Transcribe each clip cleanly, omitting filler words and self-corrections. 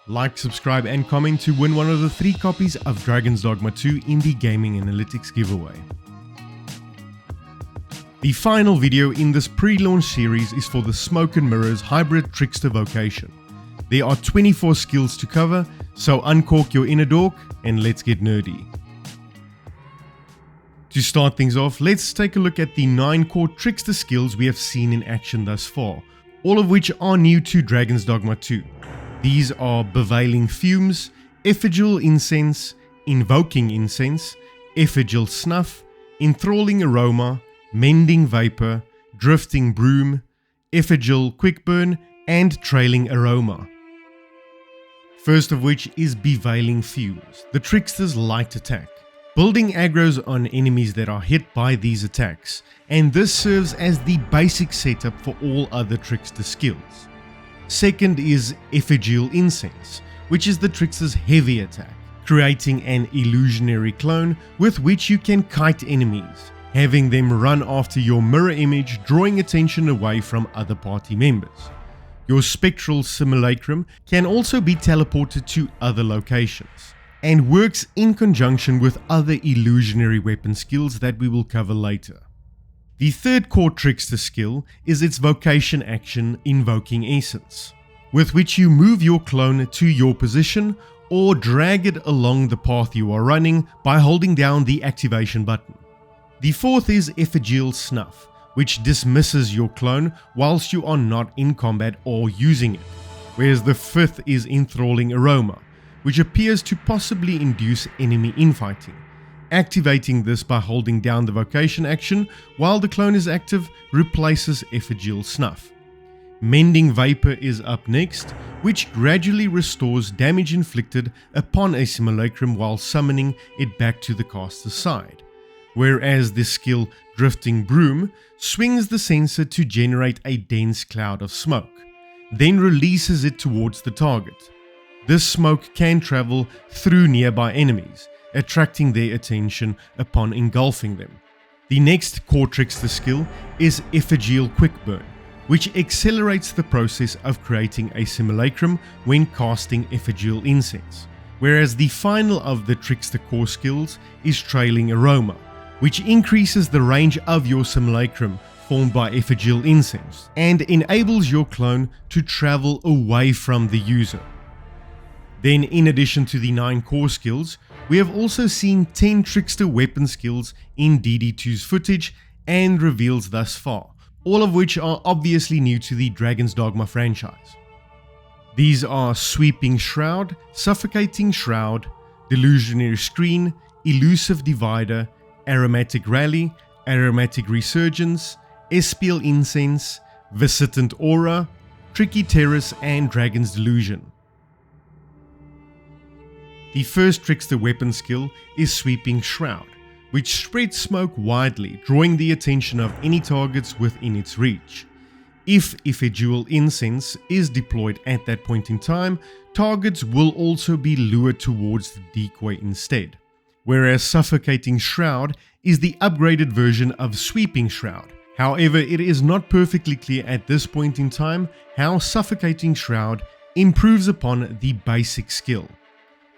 Like, subscribe and comment to win one of the 3 copies of Dragon's Dogma 2 in the Gaming Analytics giveaway. The final video in this pre-launch series is for the Smoke and Mirrors Hybrid Trickster Vocation. There are 24 skills to cover, so uncork your inner dork and let's get nerdy. To start things off, let's take a look at the 9 core Trickster skills we have seen in action thus far, all of which are new to Dragon's Dogma 2. These are Bewailing Fumes, Effigial Incense, Invoking Incense, Effigial Snuff, Enthralling Aroma, Mending Vapor, Drifting Broom, Effigial Quickburn, and Trailing Aroma. First of which is Bewailing Fumes, the Trickster's light attack, building aggros on enemies that are hit by these attacks, and this serves as the basic setup for all other Trickster skills. Second is Effigial Incense, which is the Trickster's heavy attack, creating an illusionary clone with which you can kite enemies, having them run after your mirror image, drawing attention away from other party members. Your Spectral Simulacrum can also be teleported to other locations, and works in conjunction with other illusionary weapon skills that we will cover later. The third core Trickster skill is its vocation action, Invoking Essence, with which you move your clone to your position or drag it along the path you are running by holding down the activation button. The fourth is Effigial Snuff, which dismisses your clone whilst you are not in combat or using it, whereas the fifth is Enthralling Aroma, which appears to possibly induce enemy infighting. Activating this by holding down the vocation action while the clone is active replaces Effigial Snuff. Mending Vapor is up next, which gradually restores damage inflicted upon a simulacrum while summoning it back to the caster's side, whereas the skill Drifting Broom swings the sensor to generate a dense cloud of smoke, then releases it towards the target. This smoke can travel through nearby enemies, attracting their attention upon engulfing them. The next core Trickster skill is Effigial Quickburn, which accelerates the process of creating a simulacrum when casting Effigial Incense, whereas the final of the Trickster core skills is Trailing Aroma, which increases the range of your simulacrum formed by Effigial Incense and enables your clone to travel away from the user. Then, in addition to the 9 core skills, we have also seen 10 Trickster weapon skills in DD2's footage and reveals thus far, all of which are obviously new to the Dragon's Dogma franchise. These are Sweeping Shroud, Suffocating Shroud, Delusionary Screen, Elusive Divider, Aromatic Rally, Aromatic Resurgence, Espial Incense, Visitant Aura, Tricky Terrace, and Dragon's Delusion. The first Trickster weapon skill is Sweeping Shroud, which spreads smoke widely, drawing the attention of any targets within its reach. If Effigial Incense is deployed at that point in time, targets will also be lured towards the decoy instead, whereas Suffocating Shroud is the upgraded version of Sweeping Shroud. However, it is not perfectly clear at this point in time how Suffocating Shroud improves upon the basic skill.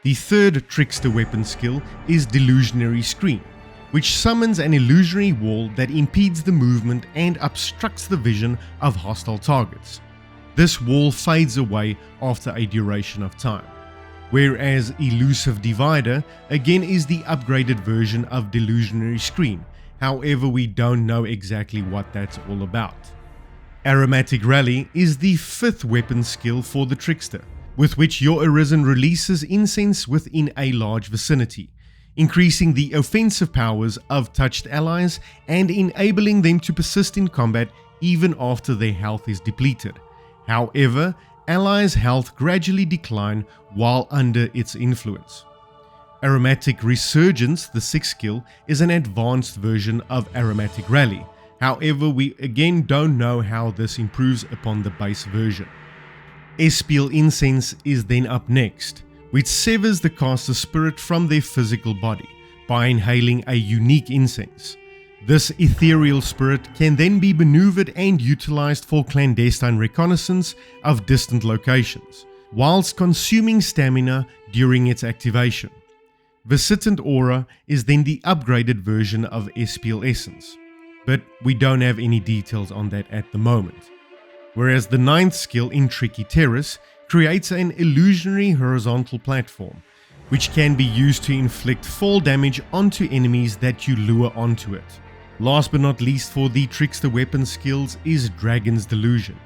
The third Trickster weapon skill is Delusionary Screen, which summons an illusionary wall that impedes the movement and obstructs the vision of hostile targets. This wall fades away after a duration of time, whereas Elusive Divider again is the upgraded version of Delusionary Screen, however we don't know exactly what that's all about. Aromatic Rally is the fifth weapon skill for the Trickster, with which your Arisen releases incense within a large vicinity, increasing the offensive powers of touched allies and enabling them to persist in combat even after their health is depleted. However, allies' health gradually decline while under its influence. Aromatic Resurgence, the sixth skill, is an advanced version of Aromatic Rally. However, we again don't know how this improves upon the base version. Espial Incense is then up next, which severs the caster's spirit from their physical body by inhaling a unique incense. This ethereal spirit can then be maneuvered and utilized for clandestine reconnaissance of distant locations, whilst consuming stamina during its activation. Visitant Aura is then the upgraded version of Espial Essence, but we don't have any details on that at the moment. Whereas the 9th skill in Tricky Terrace creates an illusionary horizontal platform, which can be used to inflict fall damage onto enemies that you lure onto it. Last but not least for the Trickster weapon skills is Dragon's Delusion,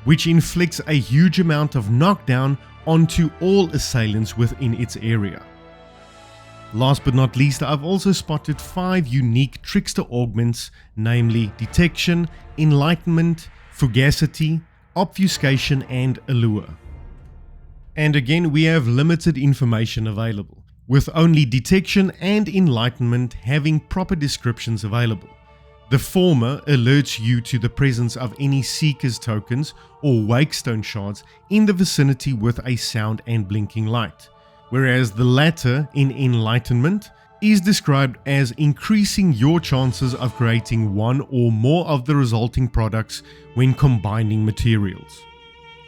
which inflicts a huge amount of knockdown onto all assailants within its area. Last but not least, I've also spotted 5 unique Trickster Augments, namely Detection, Enlightenment, Fugacity, Obfuscation and Allure. And again, we have limited information available, with only Detection and Enlightenment having proper descriptions available. The former alerts you to the presence of any Seeker's tokens or Wakestone shards in the vicinity with a sound and blinking light, whereas the latter, in Enlightenment, is described as increasing your chances of creating one or more of the resulting products when combining materials.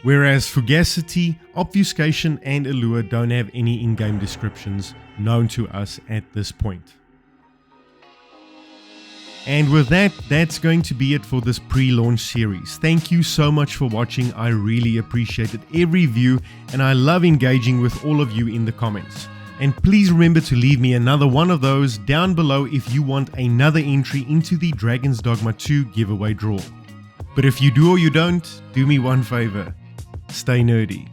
Whereas Fugacity, Obfuscation and Allure don't have any in-game descriptions known to us at this point. And with that, that's going to be it for this pre-launch series. Thank you so much for watching. I really appreciated every view and I love engaging with all of you in the comments. And please remember to leave me another one of those down below if you want another entry into the Dragon's Dogma 2 giveaway draw. But if you do or you don't, do me one favor. Stay nerdy.